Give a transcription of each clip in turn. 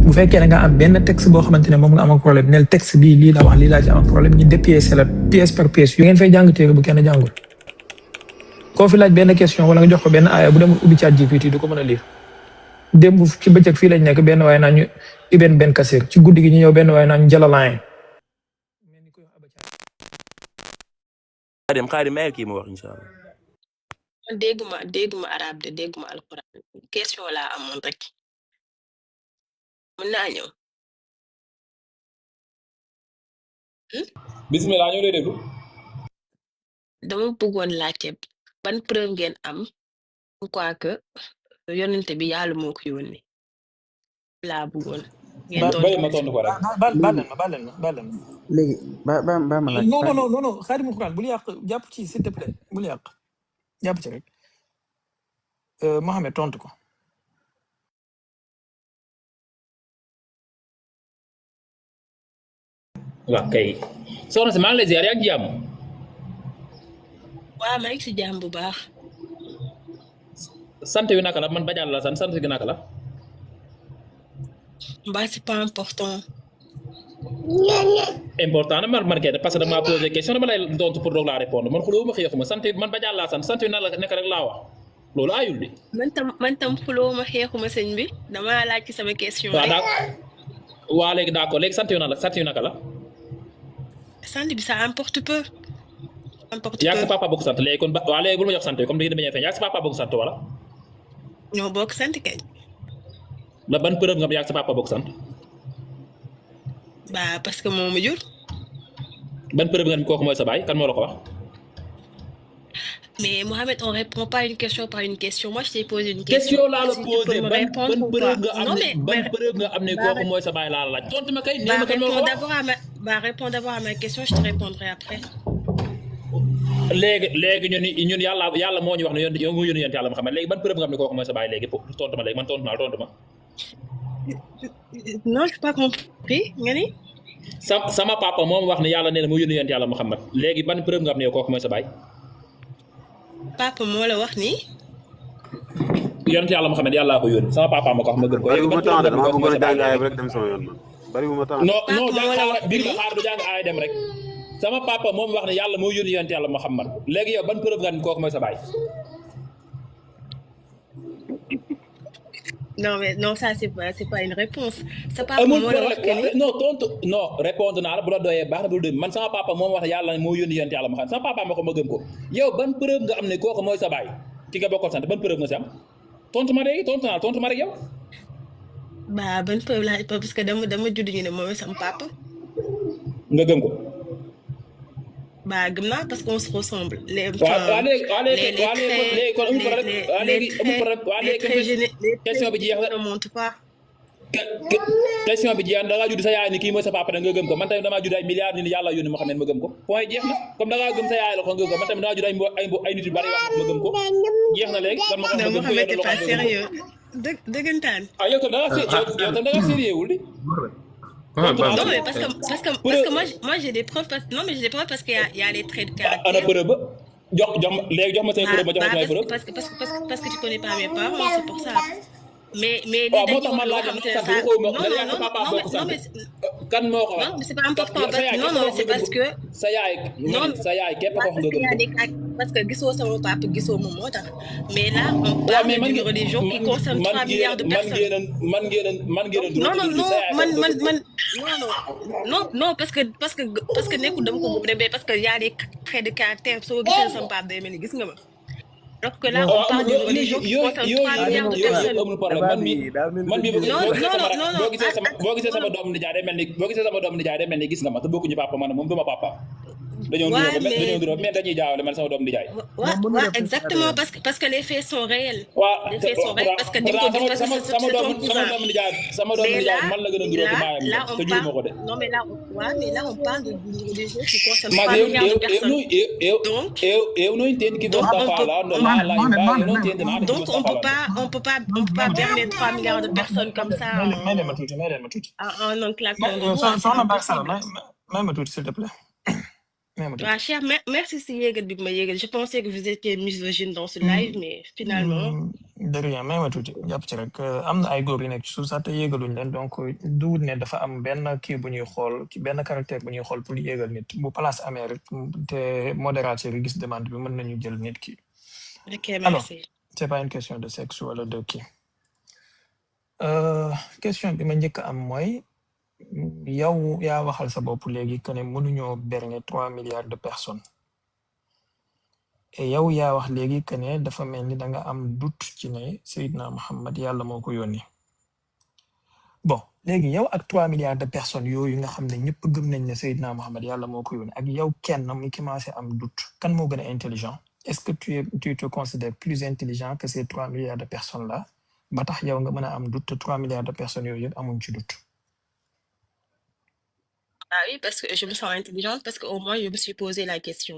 bu fekkee nga am benn texte boo xamante ne moom nga am ak problème nel texte bii lii la wax lii laa ci am problème ñu dépiécé la pièce par pièce yu ngeen fay jàng téere bu kenn jàngul koo fi laaj benn question wala nga jox ko benn aaya bu demul ubbi ChatGPT du ko mën a lire démb ci bëccëg fii lañ nekk benn waaye naa ñu Ibn Ben Kassir ci guddi gi ñu ñëw benn waaye naa ñu Jalalayn xaadim mayel kii mu wax inshallah dégguma arab de dégguma alquran question laa amoon rek mën naa ñëw bismillah ñoo lay déglu dama bëggoon laajte ban preuve ngeen am quoi que yonente bi yàlla moo ko yónni laa bëggoon ngeen bàyyi ma tontu ko rek baal leen ma léegi ba ma laaj non xaadimu Quran bul yàq jàpp ci s'il te plaît bul yàq jàpp ci rek Mohamed tontu ko waaw kay soxna si maa ngi lay ziar yaa ngi jàmm waaw maa ngi si jàmm bu baax sant wi naka la man bañaan la sant gi naka la mbaa c'est pas important important na man kay parce que dama posé question dama lay tontu pour doog laa répondre man xuloo ma xeexuma sant man bañaan laa sant wi na la nekk rek laa wax loolu ayul de man tam xuloo ma xeexuma sëñ bi dama laaj ci sama question waa léegi d'accord léegi sant wi naka la sant bi ça importe peu yaa sa papa bokk sant léegi kon waa léegi bul ma jox sant comme dañuy demee feeñ yaa sa papa bokk sant wala ñoo bokk sant kañ la ban preuve nga yaa sa papa bokk sant ba parce que moo ma jur ban preuve nga ni kooku mooy sa baay kan moo la ko wax mais Mohamed on répond pas une question par une question moi je t'ai posé une question laa la posé ban preuve nga am ne kooku mooy sa baay laa la laaj tontu ma kay nee ma kan moo ko wax réponds d'abord à ma question je te répondrai après léegi ñun yàlla moo ñu wax ne yow nga yónni yonent yàlla Muhammad léegi ban preuve nga am ne kooku mooy sa baay léegi tontu ma léegi man tontu ma non j'ai pas compris nga ni sama papa moom wax ne yàlla nee na moo yónni yonent yàlla Muhammad léegi ban preuve nga am ne yow kooku mooy sa baay papa moo la wax ni yonent yàlla Muhammad yàllaa ko yónni sama papa ma ko wax ma gëm ko léegi ban preuve nga am ne kooku mooy sa baay rek dem sama yoon non jàng biir nga xaar du jàng aay dem rek sama papa moom wax ne yàlla moo yónni yonent yàlla Muhammad léegi yow ban preuve nga ne kooku mooy sa baay non ça c'est pas une réponse sa papa moo la wax que ni non tontu non répondre naa la bu la doyee baax na bu la doy man sama papa moom wax ne yàlla moo yónni yonent yàlla Muhammad sama papa ma ko ma gëm ko yow ban preuve nga am ne kooku mooy sa baay ki nga bokkal sant ban preuve nga si am tontu ma léegi tontu ma rek yow ba ban preuve la parce que dama judd ñu ne mooy sama papa nga gëm ko ba gëm naa parce qu'on se ressemble les question bi jeex na ne montre pas question bi jeex na da ngaa judd sa yaay ni kii mooy sa papa da nga gëm ko man tamit damaa judd ay milliards ni yàlla yónni ma xam ne ma gëm ko point jeex na comme da ngaa gëm sa yaay la ko nga gëm ko man tamit damaa judd ay nit yu bari wax ma gëm ko jeex na léegi kan ma xam non Mohamed t'es pas sérieux dëggantaan yow tam da nga sérieux wul di non mais parce que moi j'ai des preuves parce que y a les traits de caractère ana preuve jox ma say preuve ma jox ma say preuve parce que tu connais pas mes parents c'est pour ça mais moo tax ma laaj kan moo ko wax non mais c'est pas important non c'est parce que sa yaay képp ko wax nga gëm parce que gisoo sama papa gisoo moom moo tax mais là on parle d'une religion qui concerne 3 milliards de personnes man non parce que nekkul dama ko bëgg mais parce que y a des traits de caractère soo gisee sama papa day mel ni gis nga ma donc que là on parle d'une religion qui concerne 3 milliards de personnes man bi boo gisee sama doom nijaay day mel ni gis nga ma te bokkuñu papa man moom duma papa dañoo nduróo mais dañuy jaawale man sama doom nijaay waaw exactement parce que les faits sont réels les faits sont réels parce que di ko gis parce que sama doom nijaay man la gën a nduróo ci baayam te jur ma ko de non mais là on parle d'une religion qui concerne 3 milliards de personnes donc eu não entendo que você está falando lá embaixo, eu não entendo nada que donc você está falando. on peut pas berner 3 milliards de personnes comme ça en un claquement de doigts. Soxna Barke Sala may ma tuuti s'il te plaît même tuuti. Ah, cher, merci si yéegal bi ma yéegal. Je pensais que vous étiez misogyne dans ce live, mais finalement. De rien même tuuti jàpp ci rek am na ay góor yu nekk ci suuf sax te yéegaluñ leen donc duwut ne dafa am benn kii bu ñuy xool benn caractère bu ñuy xool pour yéegal nit bu place amee rek te modérateur yi gis demande bi mën nañu jël nit ki. Ok, Alors merci. c'est pas une question de sexe wala de kii. Question bi ma njëkk a am mooy yow yaa waxal sa bopp léegi que ne mënuñoo berner 3 milliards de personnes. Et yow yaa wax léegi que ne dafa mel ni da nga am doute ci ne Seydina Mohamed yàlla moo ko yónni. Bon léegi yow ak 3 milliards de personnes yooyu nga xam ne ñëpp gëm nañ ne Seydina Mohamed yàlla moo ko yónni ak yow kenn muy commencé am doute kan moo gën a intelligent. Est-ce que tu te considères plus intelligent que ces 3 milliards de personnes là ba tax yow nga mën a am doute te 3 milliards de personnes yooyu yëpp amuñ ci doute. Ah oui, parce que je me sens intelligente, parce qu'au moins je me suis posé la question.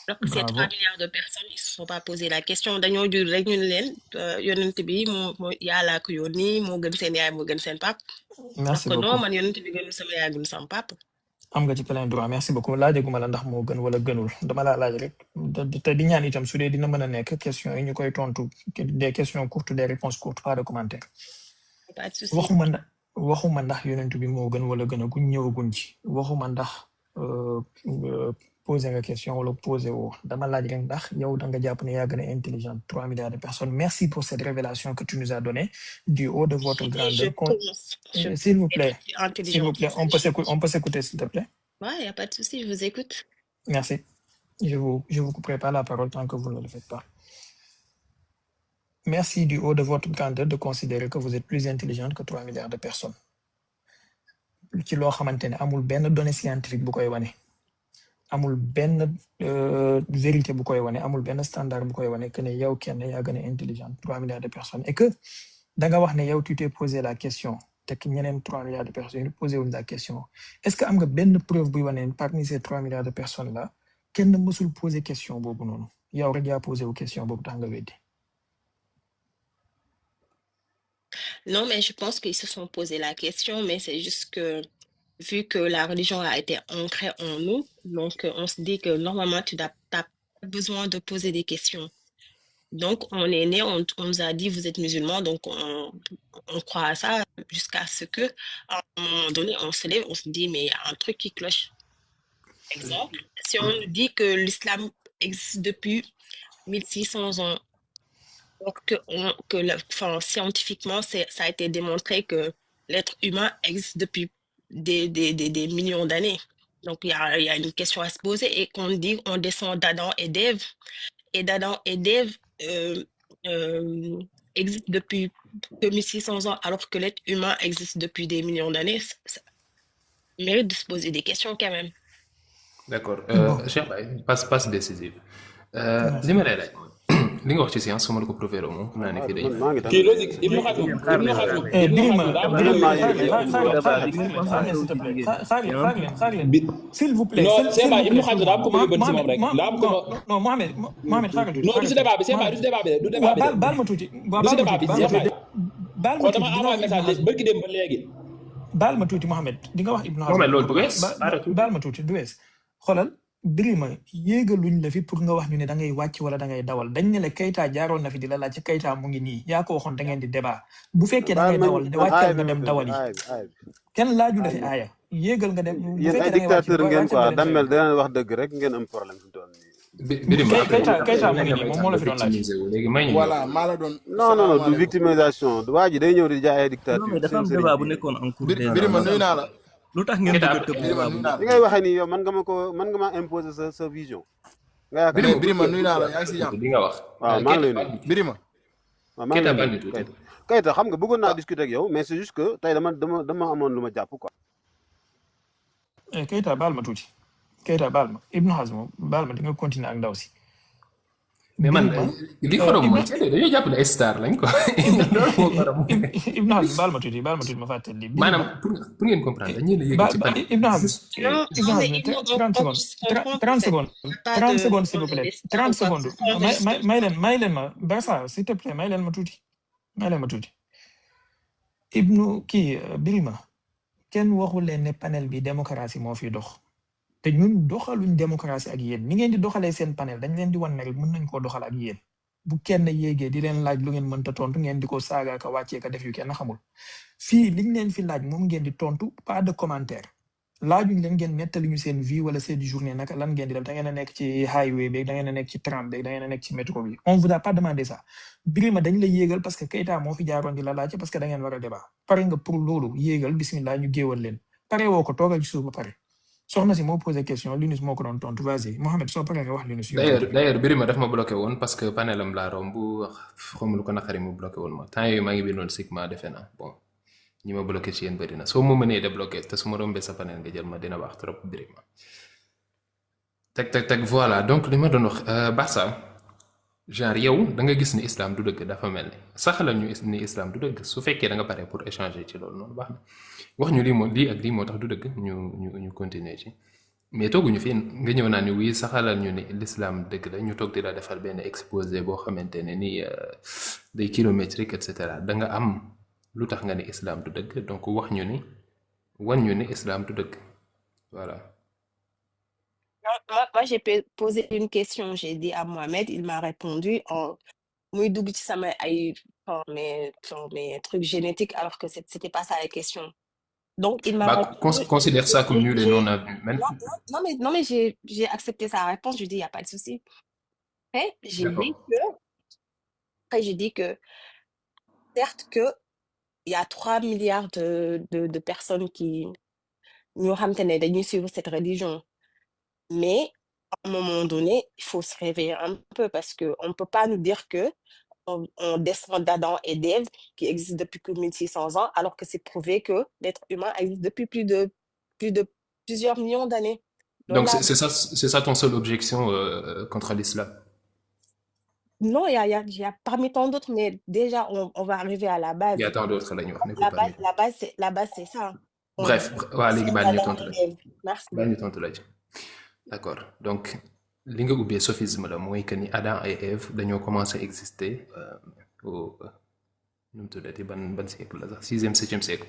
Alors que ces 3 milliards de personnes, ils ne se sont pas posé la question. Dañoo jur rek ñu ne leen yonent bi moo yàllaa ko yónni moo gën seen yaay moo gën seen pap. Merci donc beaucoup non man yonent bi gënu sama yaay gënu sama pap. am nga ci plein droit merci beaucoup laajaguma la ndax moo gën wala gënul dama laa laaj rek te di ñaan itam su dee dina mën a nekk question yi ñu koy tontu des questions courtes des réponses courtes pas de commentaire. Pas de souci. waxuma ndax yonent bi moo gën wala gën a guñ ñëwaguñ ci waxuma ndax poser nga question wala poser woo dama laaj rek ndax yow da nga jàpp ne yaa gën a intelligent 3 milliards de personnes. Merci pour cette révélation que tu nous as donnée du haut de votre grandeur. S'il vous plaît, on peut s'écouter s'il te plaît. Ouais, il n'y a pas de souci, je vous écoute. Merci. Je vous couperai pas la parole tant que vous ne le faites pas. Merci du haut de votre grandeur de considérer que vous êtes plus intelligente que 3 milliards de personnes. ci loo xamante ne amul benn donnée scientifique bu koy wane. amul benn vérité bu koy wane amul benn standard bu koy wane que ne yow kenn yaa gën a intelligent 3 milliards de personnes et que da nga wax ne yow tu t'es posé la question te que ñeneen 3 milliards de personnes yi posé wuñ la question est-ce que am nga benn preuve buy wane parmi ces 3 milliards de personnes là kenn mësul posé question boobu noonu yow rek yaa posé wu question boobu tax nga weddi. Non, mais je pense qu'ils se sont posé la question, mais c'est juste que vu que la religion a été ancrée en nous, donc on se dit que normalement tu n'as pas besoin de poser des questions. Donc on est né, on nous a dit vous êtes musulmans, donc on croit à ça jusqu'à ce que à un moment donné on se lève, on se dit mais il y a un truc qui cloche. Exemple, si on nous dit que l'islam existe depuis 1600 ans, donc scientifiquement ça a été démontré que l'être humain existe depuis des millions d'années. Donc il y a une question à se poser et qu'on dit on descend d'Adam et d'Ève, et d'Adam et d'Ève existe depuis 2600 ans alors que l'être humain existe depuis des millions d'années. Ça mérite de se poser des questions quand même. D'accord. Cheikh Baye passe décisive. li ma lay laaj li nga wax ci science su ma la ko prouvé moom xam naa ne fii dañuy. kii logique Ibnu Xatum s'il vous plaît. non c'est pas Ibnu Xatum daa am ko ma yóbban si moom rek daa am ko ma. non Mohamed xaaral tuuti. non du si débat bi c'est pas du si débat bi du débat bi baal ma tuuti. du si débat bi baal ma tuuti dama envoyé message barki dem ba léegi. baal ma tuuti Mohamed di nga wax Ibnu Xatum. Mohamed loolu du wees. baal ma tuuti du wees xoolal. Birima yéegaluñ la fi pour nga wax ñu ne da ngay wàcc wala da ngay dawal dañ ne la Keita jaaroon na fi di la laaj ci Keita mu ngi nii yaa ko waxoon da ngeen di débat bu fekkee da ngay dawal wàccal nga dem dawal yi kenn laaju la fi aaya yéegal nga dem bu fekkee da ngay wàcc dictateur ngeen quoi dammel dana wax dëgg rek ngeen am problème fi toll nii Keita mu ngi nii moom moo la fi doon laaj léegi may ñu voilà maa la doon non du victimisation waa ji day ñëw di jaay ay dictature non mais dafa am débat bu nekkoon en cours Birima nuyu naa la lu tax ngeen bëgg a tëb li ngay waxee nii yow man nga ma imposer sa vision. nga yaakaar Birima nuyu naa la yaa ngi si jàmm. li nga wax. waaw maa ngi lay nuyu Birima. waaw maa ngi lay nuyu Keita xam nga bëggoon naa discuter ak yow mais c'est juste que tey dama amoon lu ma jàpp quoi. Keita baal ma tuuti Keita baal ma Ibnu Hazm baal ma di nga continuer ak ndaw si. mais man li xorom mooy dañoo jàpp ne ay star lañ quoi. Ibnu Hazm baal ma tuuti ma fàttali lii. maanaam pour ngeen comprendre dañuy la yëg ci panel. Ibnu Hazm 30 secondes s'il vous plaît 30 secondes may leen ma Barça s'il te plaît may leen ma tuuti Ibnu kii Birima kenn waxul leen ne panel bi démocratie moo fi dox te ñun doxaluñ démocratie ak yéen ni ngeen di doxalee seen panel dañ leen di wan ne rek mën nañ koo doxal ak yéen bu kenn yéegee di leen laaj lu ngeen mënta tontu ngeen di ko saaga ka wàccee ka def yu kenn xamul fii liñ leen fi laaj moom ngeen di tontu pas de commentaire laajuñ leen ngeen nettali ñu seen vie wala seen journée naka lan ngeen di def da ngeen a nekk ci highway beeg da ngeen a nekk ci tram beeg da ngeen a nekk ci métro bi on vous a pas demandé ça Birima dañ la yéegal parce que Keita moo fi jaaroon di la laajte parce que da ngeen war a débat pare nga pour loolu yéegal bismillah ñu géewal leen pare woo ko toogal ci suuf ba pare soxna si moo posé question Linus moo ko doon tontu vas-y Mohamed soo paree nga wax Linus. d'ailleurs Birima daf ma bloqué woon parce que panelam laa romb xamul ko naqari mu bloqué woon ma temps yooyu maa ngi bindoon sigma defe naa bon ñi ma bloqué ci yéen bëri na soo ma mënee débloqué te su ma rombee sa panel nga jël ma dina baax trop Birima teg voilà donc li ma doon wax Barça genre yow da nga gis ni islam du dëgg dafa mel ni saxalal ñu ni islam du dëgg su fekkee da nga pare pour échanger ci loolu noonu baax na wax ñu lii ak lii moo tax du dëgg ñu continuer ci mais tooguñu fi nga ñëw naa ni oui saxalal ñu ni l'islam dëgg la ñu toog di la defal benn exposé boo xamante ne ni day kilométrique et cetera da nga am lu tax nga ni islam du dëgg donc wax ñu ni wan ñu ni islam du dëgg voilà. Moi, j'ai posé une question, j'ai dit à Mohamed, il m'a répondu en muy dugg ci sama ay mes trucs génétiques alors que c'était pas ça la question. Donc il m'a répondu, considère ça comme nul et non avenu. Non mais j'ai accepté sa réponse, je dis il y a pas de souci. Après j'ai dit que certes que il y a 3 milliards de personnes qui ñoo xamante ne dañuy suivre cette religion. Mais à un moment donné, il faut se réveiller un peu parce qu'on ne peut pas nous dire qu'on descend d'Adam et d'Ève qui existent depuis plus de 1600 ans, alors que c'est prouvé que l'être humain existe depuis plus de plusieurs millions d'années. Donc c'est ça ton seule objection contre l'islam? Non, il y a parmi tant d'autres, mais déjà, on va arriver à la base. Il y a tant d'autres là. La base, c'est ça. Bref, merci. D'accord. Donc, li nga ubbee sophisme la mooy que ni Adam et Ève dañoo commencé exister au nu mu tuddati ban siècle la sax 6e 7e siècle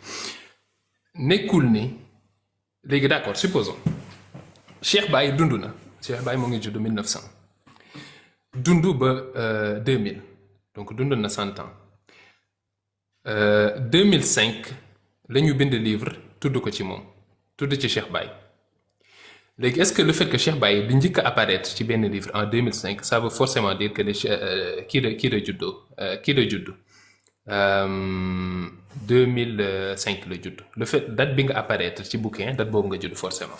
nekkul ni léegi d'accord supposons Cheikh Baye dund na Cheikh Baye moo ngi judd 1900 dund ba 2000 donc dund na 100 ans 2005 la ñu bind livre tudd ko ci moom tudd ci Cheikh Baye. léegi est-ce que le fait que Cheikh Baye di njëkk a apparaître ci benn livre en 2005 ça veut forcément dire que kii la judd 2005 la judd le fait date bi nga apparaître ci bouquin date boobu nga judd forcément.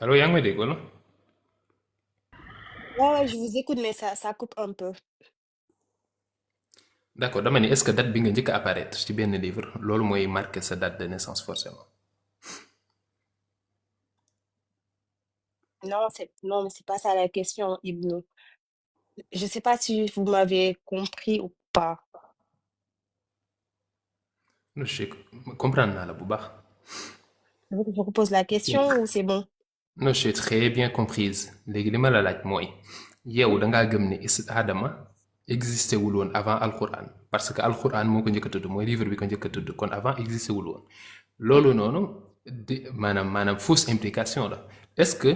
Allô, yaa ngi may dégg wala? Ouais, je vous écoute, mais ça coupe un peu. D'accord dama ni est-ce que date bi nga njëkk a apparaître ci benn livre loolu mooy marquer sa date de naissance forcément. Non, mais c'est pas ça la question, Ibnou. Je sais pas si vous m'avez compris ou pas. Non, je comprends naa la bu baax. Je repose la question ou c'est bon? Non, j'ai très bien comprise léegi li ma la laaj mooy yow da ngaa gëm ni Adama existé wul woon avant Alquran parce que Alquran moo ko njëkk a tudd mooy livre bi ko njëkk a tudd kon avant existé wul woon loolu noonu di maanaam fausse implication la est-ce que.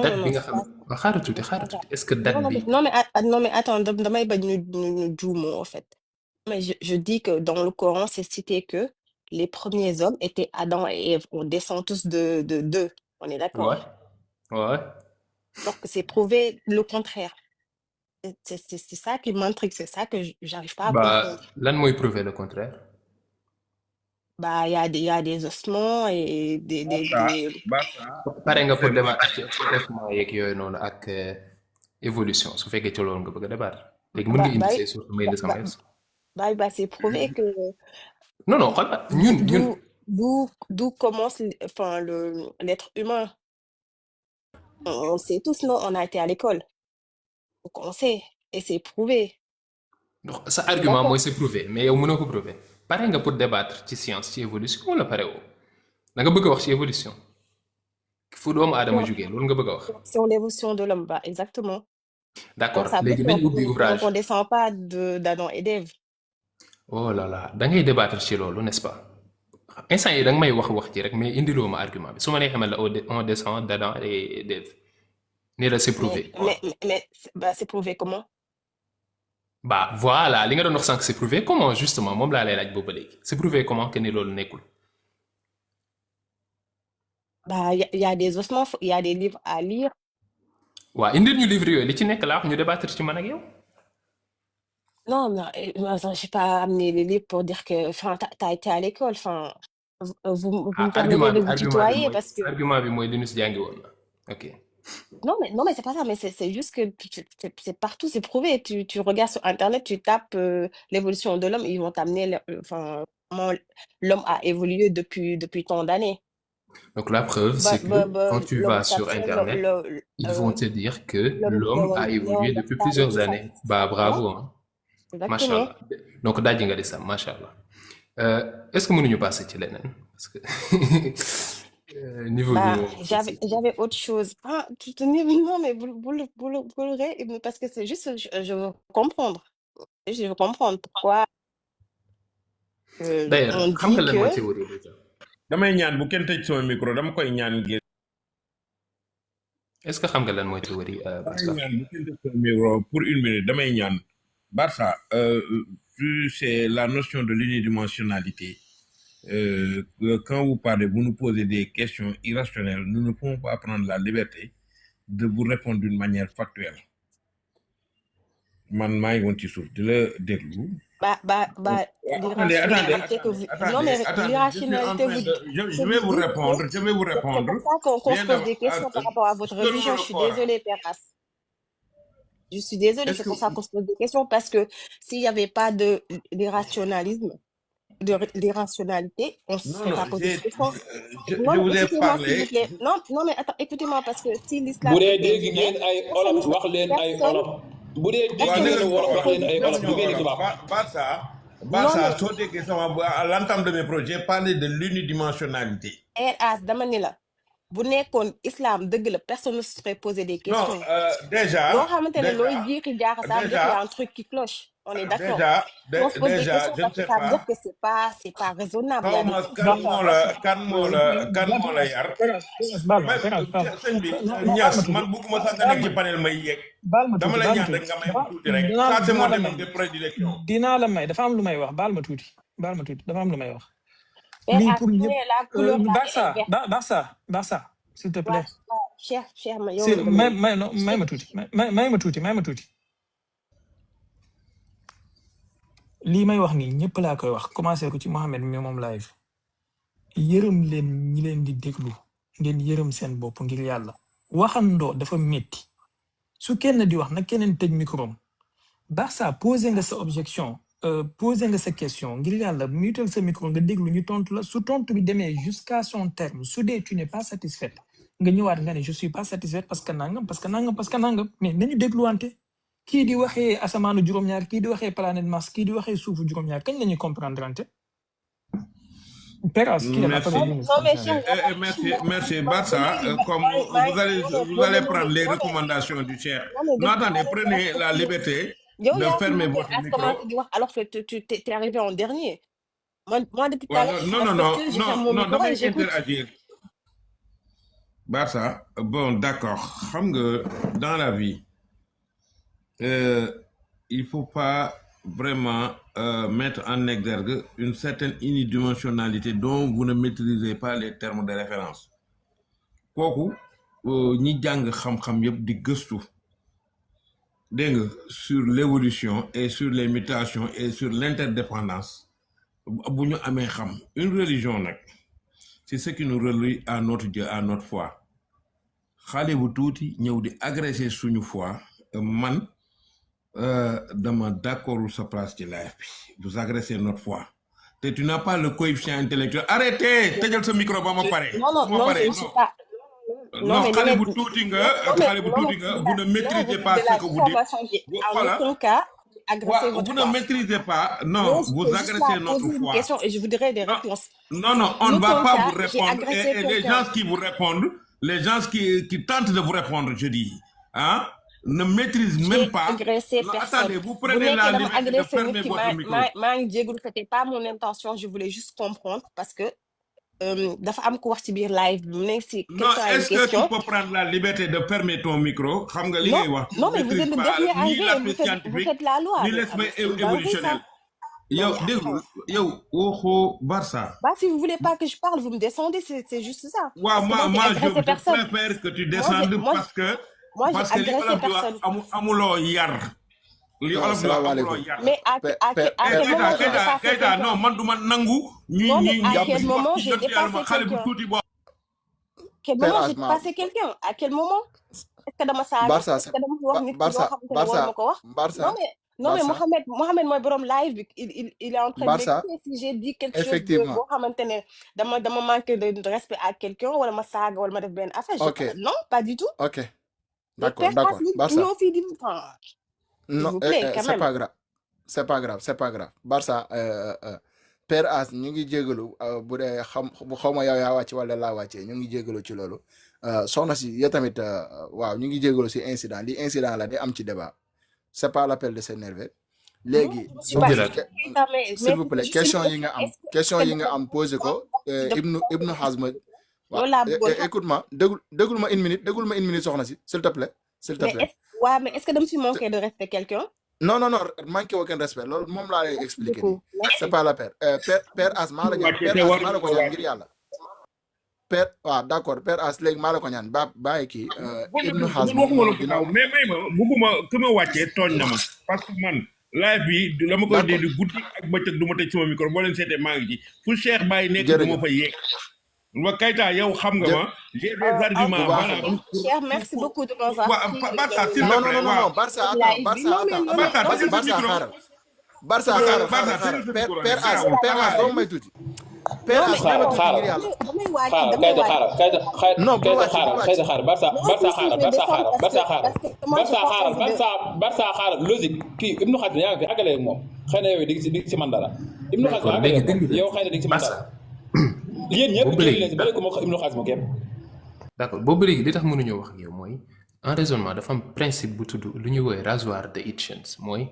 date bi nga xam xaaral tuuti est-ce que date bi. non mais attends damay bañ ñu juumoo en fait. Mais je dis que dans le Coran c'est cité que les premiers hommes étaient Adam et Ève, on descend tous de d'eux, on est d'accord? Ouais. Donc c'est prouvé le contraire. C'est ça qui m'intrigue, c'est ça que j'arrive pas à comprendre. Lan mooy prouver le contraire? Il y a des ossements et des pare nga pour débattre ci ossements yeeg yooyu noonu ak évolution su fekkee ci loolu nga bëgg a débattre léegi mën nga indi say sources may indi sama yos. C'est prouvé que. non xool ñun. D'où commence l'être humain. On sait tous, non? On a été à l'école. Donc on sait. Et c'est prouvé. Donc sa argument mooy c'est prouvé mais yow mënoo ko prouver. pare nga pour débattre ci science ci évolution wala pare woo da nga bëgg a wax ci évolution. fu doomu aadama jugee loolu nga bëgg a wax. Sur l'évolution de l'homme, bah, exactement. Donc d'accord ça veut léegi dire nañ ubbi qu'on ouvrage. ne descend pas d'Adam et d'Ève. oh là là da ngay débattre ci loolu n'est-ce pas instant yi da nga may wax ci rek mais indiloo ma argument bi su ma neexee ma la on descend d'Adam et d'Ève nii la c'est prouvé. Mais bah, c'est prouvé comment? bah voilà li nga doon wax sànq c'est prouvé comment justement moom laa lay laaj boobu ba léegi c'est prouvé comment que ni loolu nekkul. Bah, y a des ossements, il y a des livres à lire. waaw indil ñu livre yooyu li ci nekk laa wax ñu débattre ci man ak yow. Non, mais j'ai pas amené les livres pour dire que, enfin, t'as été à l'école, enfin, vous me permettez de vous tutoyer parce que. Argument bi mooy li ñu si jàngi woon la ok. Non, mais c'est pas ça, mais c'est juste que c'est partout, c'est prouvé. Tu regardes sur Internet, tu tapes l'évolution de l'homme, ils vont t'amener enfin, comment l'homme a évolué depuis tant d'années. Donc la preuve, c'est que quand tu vas sur Internet, ils vont te dire que l'homme a évolué depuis plusieurs années. Bah bravo, hein. Machallah. Donc daji nga di ça, machallah. Est-ce que mënuñu passer ci leneen parce que niveau bah, j'avais autre chose. Ah, non mais vous parce que c'est juste je veux comprendre. Je veux comprendre pourquoi d'ailleurs on xam nga dit lan mooy théorie déjà. damay ñaan bu kenn tëj sama micro dama koy ñaan ngeen. est-ce que xam nga lan mooy théorie Barça. damay ñaan bu kenn tëj sama micro pour une minute damay ñaan Barça c'est la notion de l'unidimensionnalité. Quand vous parlez, vous nous posez des questions irrationnelles, nous ne pouvons pas prendre la liberté de vous répondre d'une manière factuelle. Man maa ngi woon ci suuf di la déglu. L'irrationalité que vous... Non, mais l'irrationalité, je vais vous répondre, je vais vous répondre. C'est pour ça qu'on se pose des questions par rapport à votre religion. Je suis désolée, Perras. Je suis désolée, c'est pour ça qu'on se pose des questions, parce que s'il n'y avait pas d'irrationalisme, de l'irrationalité, on ne se serait pas posé des questions. Je vous ai parlé. Non, mais attends, écoutez-moi, parce que si l'islam... bu dee dégg ngeen ay olof wax leen ay olof. bu dee dégg ngeen wolof wax leen ay olof du ngeen di tubaab. Barça soo déggee sama à l'entame de mes projets j'ai parlé de l'unidimensionnalité. dama ni la bu nekkoon islam dëgg la personne ne se serait posé des questions. Non déjà. loo xamante ne looy jiixi jaaxa ça veut dire qu'il y a un truc qui cloche. On est d'accord. Déjà, je ne sais pas. Ça veut dire que c'est pas raisonnable. Kan moo la yar. Sëñ bi Niass man bëgguma sax nga nekk ci panel may yegg. Dama la ñaan rek nga may tuuti rek. Ça c'est mon domaine de prédilection. dinaa la may dafa am lu may wax baal ma tuuti dafa am lu may wax. lii pour ñëpp Barça s'il te plaît. Cher may ma tuuti. lii may wax nii ñëpp laa koy wax commencé ko ci Mohamed mi moom live yërëm leen ñi leen di déglu ngeen yërëm seen bopp ngir yàlla waxandoo dafa métti su kenn di wax nag keneen tëj micro am Barça posé nga sa objection posé nga sa question ngir yàlla mutal sa micro nga déglu ñu tontu la su tontu bi demee jusqu'à son terme su dee tu n'es pas satisfaite nga ñëwaat nga ne je suis pas satisfaite parce que nangam mais nañu dégluwante kii di waxee asamaanu juróom-ñaar kii di waxee planète Mars kii di waxee suufu juróom-ñaar kañ la ñuy comprendre ante. Merci Barça, comme vous allez prendre les recommandations du cher. Non, attendez, prenez la liberté de fermer votre micro. Alors que tu es arrivé en dernier. Moi depuis tout à l'heure. Non, damay interagir. Barça, bon d'accord, xam nga dans la vie. Il faut pas vraiment mettre en exergue une certaine unidimensionnalité dont vous ne maîtrisez pas les termes de référence. Kooku ñi jàng xam-xam yëpp di gëstu dégg nga sur l'évolution et sur les mutations et sur l'interdépendance bu ñu amee xam une religion nag c'est ce qui nous relie à notre Dieu, à notre foi. Xale bu tuuti ñëw di agresser suñu foi man dama d'accord sa place ci live bi vous agressez notre foi te tu n'as pas le coefficient intellectuel arrêtez tëjal sa micro ba ma pare. Non xale bu tuuti nga vous ne maîtrisez pas ce que vous dites. Voilà. Vous ne maîtrisez pas. Non, vous agressez notre foi. Et je vous dirai des réponses. Non, on ne va pas vous répondre. Et les gens qui vous répondent les gens qui tentent de vous répondre, je dis, hein, ne maîtrisent même pas. Agressé Non, personne. attendez, vous prenez la liberté de fermer votre micro. C'était pas mon intention, je voulais juste comprendre parce que dafa am ko wax ci biir live bi mu ne si Non, est-ce que tu peux prendre la liberté de fermer ton micro? Non, mais vous êtes le dernier arrivé, vous faites la loi. Ni l'aspect évolutionnel. Yo, Barça. Bah, si vous voulez pas que je parle, vous me descendez, c'est juste ça. Ouais, moi, je préfère que tu descendes parce que j'ai agressé personne. Amulo yar. Mais à quel moment j'ai dépassé quelqu'un? Non, mais à quel moment j'ai dépassé quelqu'un? Quel moment j'ai dépassé quelqu'un? À quel moment? Est-ce que dama saaga? Barça, Est-ce que dama wax nit yoo xamante ne war ma ko wax? Barça. Non mais Mohamed mooy borom live bi il est en train de m'expliquer si j'ai dit quelque chose de boo xamante ne dama manquer de respect à quelqu'un wala ma saaga wala ma def benn affaire. Non, pas du tout. Ok. D'accord. Barça. Non, c'est pas grave. Barça, Père As ñu ngi jégalu bu dee bu xawma yow yaa wàcc wala laa wàccee ñu ngi jégalu ci loolu soxna si yow tamit waaw ñu ngi jégalu si incident li incident la di am ci débat c'est pas l'appel de s'énerver léegi s'il vous plaît question yi nga am posé ko Ibnu Hazm waaw écoute-moi déglu ma une minute soxna si s'il te plaît Ouais, mais est-ce que dama fi manquer de respect quelqu'un? Non, manqué aucun respect. Loolu moom laa lay expliquer. C'est pas la peine. Père As maa la ko ñaan ngir yàlla. Père waaw d'accord Père As léegi maa la ko ñaan bàyyi kii Ibnu Hazm mais ma bugguma ku ma wàccee tooñ na ma parce que man live bi dama koy dee di guddi ak bëccëg du ma tëj sama micro boo leen seetee maa ngi ci fu Cheikh Baye nekk du ma fa yéeg. Wa Keita yow xam nga ma j'ai des arguments voilà. Cher, merci beaucoup de m'avoir Barça s'il te plaît non Barça xaaral Père As doo may tuuti Père As Barça xaaral logique kii Ibnu Hazm yaa ngi fi àggale ak moom xëy na yow di ci man dara Ibnu Hazm yow xëy na di ci man dara yéen ñëpp leen ba léegi moo xam Ibnu Hazm képp. D'accord boobu léegi li tax mënuñoo wax ak yow mooy en raisonnement dafa am principe bu tudd lu ñuy woowee rasoir de Hitchens mooy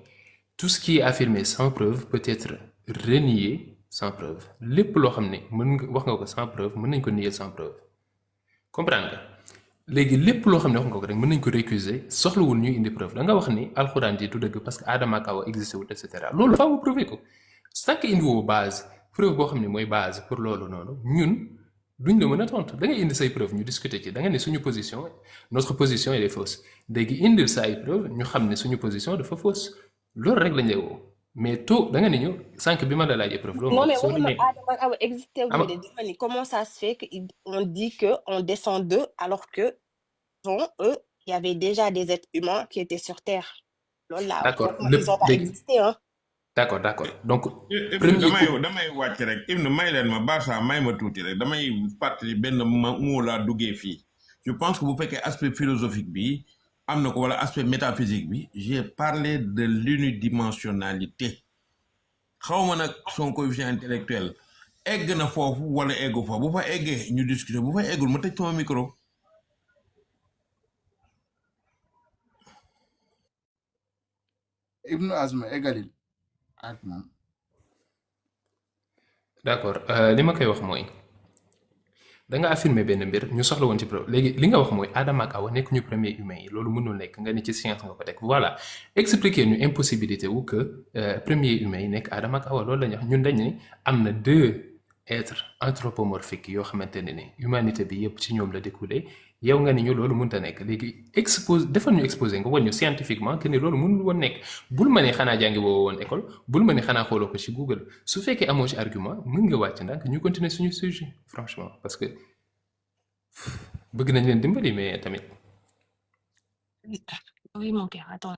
tout ce qui est affirmé sans preuve peut être renié sans preuve lépp loo xam ne mën nga wax nga ko sans preuve mën nañ ko nier sans preuve comprendre nga léegi lépp loo xam ne wax nga ko rek mën nañ ko récuser soxlawul ñuy indi preuve da nga wax ni alxuraan ji du dëgg parce que Adama ak Awa existé wul et cetera loolu faaw mu prouver ko tant que indi woo base preuve boo xam ne mooy base pour loolu noonu ñun duñ la mën a tontu da ngay indi say preuve ñu discuter ci da nga ne suñu position notre position elle est fausse léegi indil sa ay preuve ñu xam ne suñu position dafa fausse loolu rek lañ lay woo mais tôt da nga ne ñu sànq bi ma la laajee preuve loolu non mais waxuma Adama ak Awa existé wu de dama ni comment ça se fait que on dit que on descend d'eux alors que avant eux il y avait déjà des êtres humains qui étaient sur terre loolu là d'accord ils ont pas existé hein. D'accord donc damay wàcc rek Ibn may leen ma Barça may ma tuuti rek damay fàttali benn moo laa duggee fii je pense que bu fekkee aspect philosophique bi am na ko wala aspect métaphysique bi j'ai parlé de l'unidimensionnalité xawma nag son coefficient intellectuel egg na foofu wala eggu foofu bu fa eggee ñu discuter bu fa eggul ma tëj sama micro. Ibn Hazm égalil ak moom. D'accord li ma koy wax mooy da nga affirmer benn mbir ñu soxla woon ci preuve léegi li nga wax mooy Adama ak Awa nekk ñu premier humain yi loolu mënul nekk nga ni ci science nga ko teg voilà expliquer ñu impossibilité wu que premier humain yi nekk Adama ak Awa loolu la ñu wax ñun dañ ne am na deux êtres anthropomorphiques yoo xamante ne ni humanité bi yëpp ci ñoom la découlé yow nga ni ñu loolu mënta nekk léegi defal ñu exposé nga wan ñu scientifiquement que ni loolu mënul woon nekk bul ma ne xanaa jàngi woo woon école bul ma ne xanaa xooloo ko ci Google su fekkee amoo ci argument mën nga wàcc ndànk ñu continuer suñu sujet franchement parce que bëgg nañ leen dimbali mais tamit. Oui mon père attends.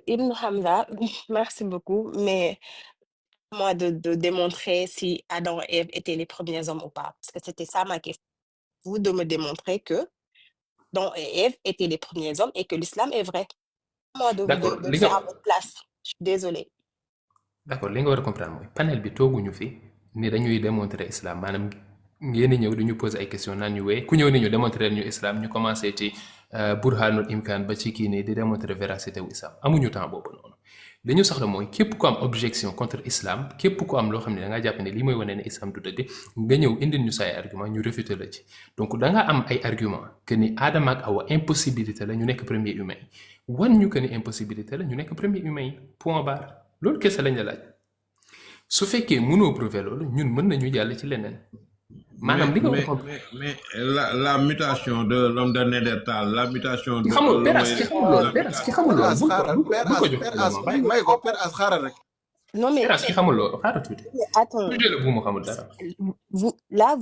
Ibn Hamza merci beaucoup mais moi de démontrer si Adam et Ève étaient les premiers hommes ou pas parce que c'était ça ma question. Vous de me démontrer que Adam et Ève étaient les premiers hommes et que l'islam est vrai. Moi de faire à votre place. Je suis désolée. D'accord li nga war a comprendre mooy panel bi tooguñu fi ni dañuy démontrer islam maanaam ngeen di ñëw di ñu poser ay questions naan ñu wee ku ñëw ni ñu démontrer ñu islam ñu commencé ci burhanul imkan ba ci kii nii di démontrer véracité wu islam amuñu temps boobu noonu li ñu soxla mooy képp ku am objection contre islam képp ku am loo xam ne da ngaa jàpp ne lii mooy wane ne islam du dëgg nga ñëw indil ñu say argument ñu réfuter la ci donc da nga am ay argument que ni Adama ak Awa impossibilité la ñu nekk premier humain yi wan ñu que ni impossibilité la ñu nekk premier humain yi point barre loolu kese lañ la laaj su fekkee mënoo prouver loolu ñun mën nañu jàll ci leneen. maanaam li nga waxoon mais la mutation de l'homme de Néandertal la mutation de xamul Peras ki xamul loolu Peras ki xamul loolu bu ko jox may ko Père As xaaral rek. Non, mais Peras ki xamul loolu xaaral tuuti attends, tuuti la bu mu xamul dara.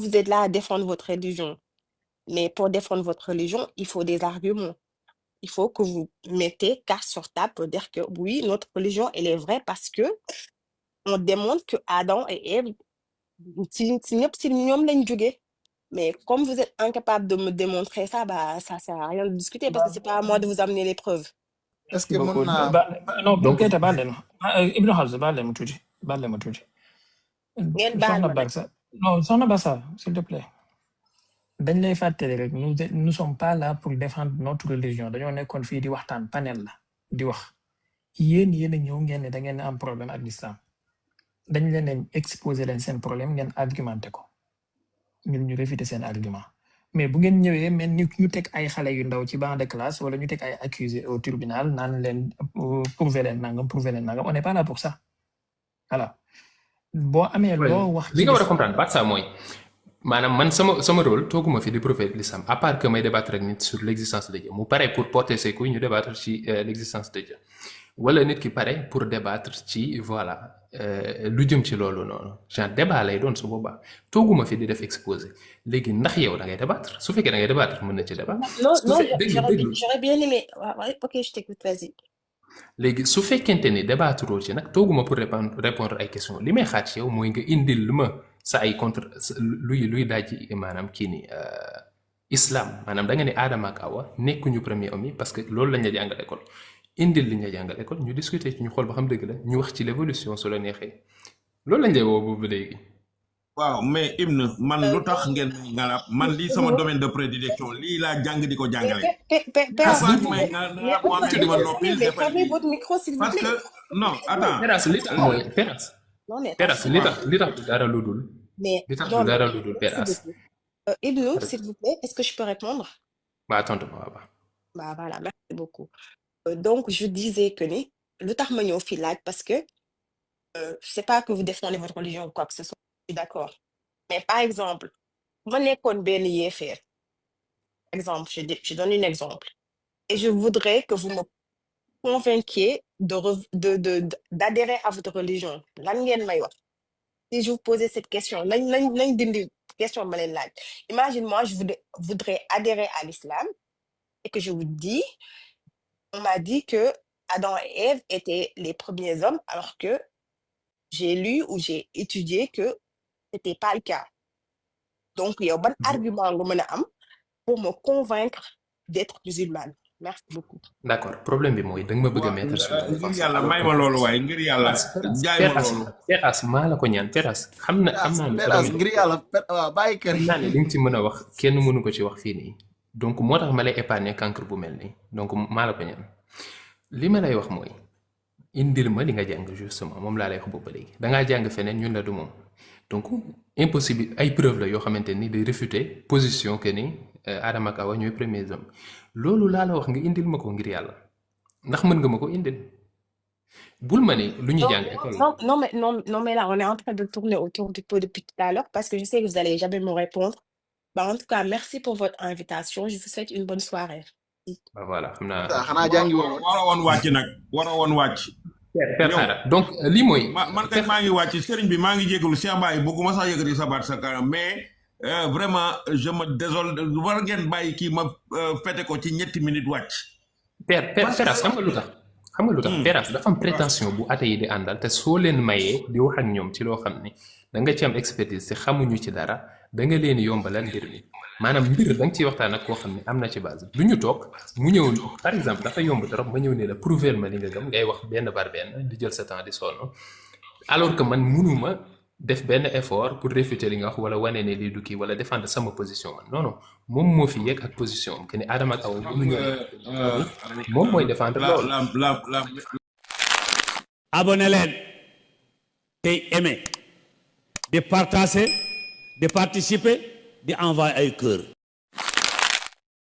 vous êtes là à défendre votre religion. Mais pour défendre votre religion, il faut des arguments. Il faut que vous mettez carte sur table pour dire que oui, notre religion, elle est vraie parce que on démontre que Adam et Ève, mais comme vous êtes incapable de me démontrer ça, bah, ça sert à rien de discuter parce que c'est pas à moi de vous amener les preuves. Est-ce que mën naa non donc Keita baal leen Ibnu Khalsa baal leen ma tuuti Ngeen baal soxna ma Barsa non soxna Barsa s'il te plaît dañ lay fàttali rek nous sommes pas là pour défendre notre religion dañoo nekkoon fii di waxtaan panel la di wax yéen a ñëw ngeen ne da ngeen am problème ak l'islam dañ leen exposer leen seen problème ngeen argumenté ko ñun ñu réfuter seen argument mais bu ngeen ñëwee mel ni ñu teg ay xale yu ndaw ci banc de classe wala ñu teg ay accusés au tribunal naan leen prouver leen nangam on n'est pas là pour ça voilà boo amee loo wax li nga war a comprendre baat ça mooy maanaam man sama rôle tooguma fi di prouver l'islam à part que may débattre ak nit sur l'existence de Dieu mu pare pour porter ses couilles ñu débattre ci l'existence de Dieu wala nit ki pare pour débattre ci voilà lu jëm ci loolu noonu genre débat lay doon su boobaa tooguma fi di def exposé léegi ndax yow da ngay débattre su fekkee da ngay débattre mën na ci débattre. Non, j'aurais bien aimé. Ouais, ok, je t'écoute, vas-y. léegi su fekkente ni débattre ci nag tooguma pour répondre ay questions li may xaar ci yow mooy nga indil ma sa ay contre luy daaji maanaam kii ni islam maanaam da nga ne Adama ak Awa nekkuñu premier homme yi parce que loolu lañ la jàngal école. indil li nga jàngal école ñu discuter ci ñu xool ba xam dëgg la ñu wax ci l'évolution su la neexee loolu lañ lay woo boobu léegi. waaw mais Ibn man lu tax ngeen ngalab man lii sama domaine de prédilection lii laa jàng di ko jàngale. Votre micro, s'il vous plaît. parce que non attends. Peras li tax mooy Peras. Peras li tax du dara lu dul. li tax du dara lu dul Peras. Ibn, s'il vous plaît, est-ce que je peux répondre? Bah tontu-moi. Bah voilà, merci beaucoup. Donc, je disais que le tarmagnon filade parce que c'est pas que vous défendez votre religion ou quoi que ce soit, je suis d'accord. Mais par exemple, moi, exemple, je donne un exemple. Et je voudrais que vous me convainquiez d'adhérer à votre religion. Si je vous posais cette question, imagine moi, je voudrais adhérer à l'islam et que je vous dis, on m'a dit que Adam et Ève étaient les premiers hommes, alors que j'ai lu ou j'ai étudié que c'était pas le cas. Donc, il y a un bon argument pour me convaincre d'être musulmane. Merci beaucoup. D'accord. Problème bi mooy da nga ma bëgg a mettre sur la ngir yàlla may ma loolu waaye ngir yàlla jaay ma loolu. Peras maa la ko ñaan Peras xam naa Peras ngir yàlla bàyyi kër naa ne li nga ci mën a wax kenn mënu ko ci wax fii nii donc moo tax ma lay épargner cancre bu mel nii donc maa la ko ñaan li ma lay wax mooy indil ma li nga jàng justement moom laa lay wax boobu ba léegi dangaa jàng feneen ñun la du moom donc impossible ay preuve la yoo xamante ni day réfuter position que ni Adama ak Awa ñooy premiers hommes loolu laa la wax nga indil ma ko ngir yàlla ndax mën nga ma ko indil bul ma ne lu ñu jàng école. Non, mais là, on est en train de tourner autour du pot depuis tout à l'heure parce que je sais que vous allez jamais me répondre. Bah, en tout cas, merci pour votre invitation. Je vous souhaite une bonne soirée. Bah voilà, xanaa jàngi woon waroon wàcc nag waroon wàcc. donc lii mooy. man kay maa ngi wàcc sëriñ bi maa ngi jégalu Cheikh Mbaye bëgguma sax yëkkati sa baat sa kanam mais vraiment je me désole war ngeen bàyyi kii ma fete ko ci 3 minutes wàcc. Peras xam nga lu tax. Peras dafa am prétention bu ate yi di àndal te soo leen mayee di wax ak ñoom ci loo xam ni da nga ci am expertise te xamuñu ci dara da nga leen yombalal mbir mi maanaam mbir da nga ciy waxtaan ak koo xam ne am na ci base du ñu toog mu ñëw par exemple dafa yomb trop ma ñëw ne la prouver ma li nga gëm ngay wax benn bar benn di jël sa temps di sonn alors que man munuma def benn effort pour réfuter li nga wax wala wane ne lii du kii wala défendre sama position man non non moom moo fi yegg ak position am que ni Adama ak Awa moom mooy défendre loolu. abonné leen tey aimé di partager di participer di envoyer ay cœur